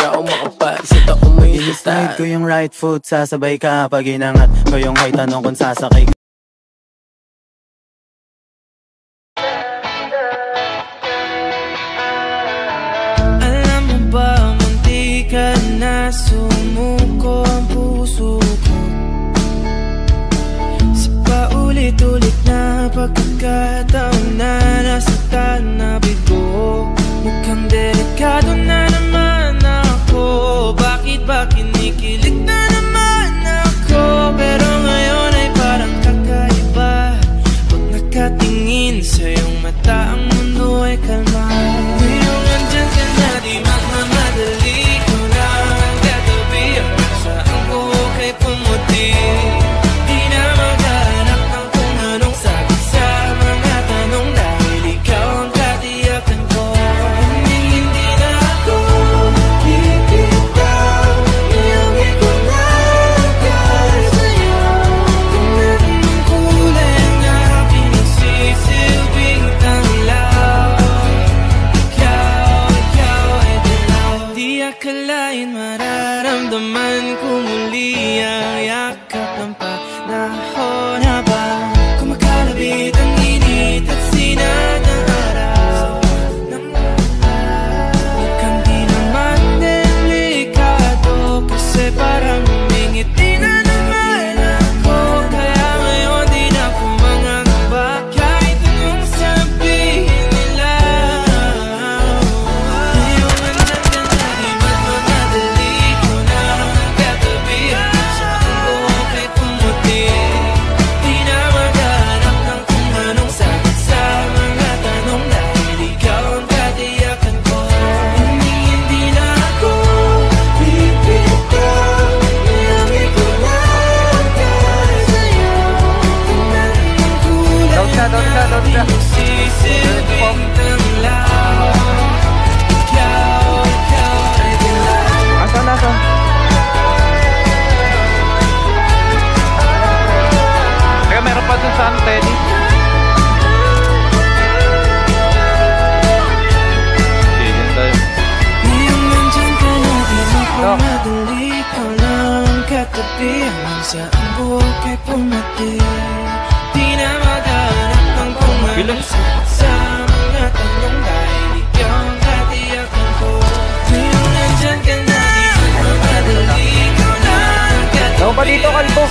ako makapal sa taong may I-slide ko yung right foot, sasabay ka pag inangat ko yung hay tanong kung sasakay ka. Alam mo ba, munti ka na sumuko ang puso ko sa paulit-ulit na pagkakataon na nasaktan na bigo. Mukhang delikado na naman ako. Bakit ba kinikilig na naman ako? Pero ngayon ay parang kakaiba. Pag nakatingin sa iyong mata, ang mundo ay kalma. Ngayong andyan ka na, di magmamadali ko na ang katabi. Hanggang saan ko kay pumuti. Di na maghanap ng kung anong sagot sa mga tanong, dahil ikaw ang katiyakan ko. Hindi na ako bibitaw. Ngayong ikaw na nagkara sa'yo. Kung anong kulay ang aking nagsisilbing tanglaw. Ikaw ay dilaw. Di akalain mararamdaman ko muli ang yakap ng panahon habang kumakalabit ang init at sinat ng araw. Mukhang di naman delikado kasi parang humingiti na naman ako. Kaya ngayon di na ako mangangamba kahit anong sabihin nila. Ngayong andyan ka na, di magmamadali ko na ang katabi. Hanggang saan ko kay pumuti. Di na maghanap ng kung anong sagot sa mga tanong, dahil ikaw ang katiyakan ko. Hindi na ako bibitaw. Ngayong ikaw na nagkara sa'yo. Kung anong kulay ang aking nagsisilbing tanglaw. Ikaw ay dilaw. Asan? Teka, meron pa dun sa Teddy. Sige tayo. Ngayong nandyan ka na, di magmamadali ko lang ang katabi. Hanggang saan buhok ay pumati. Di na maghanap ng kung anong sagot sa mga tanong, dahil ikaw ang katiyakan ko. Ngayong nandyan ka na, di magmamadali ko lang ang katabi. Ano ba dito, Kalbo?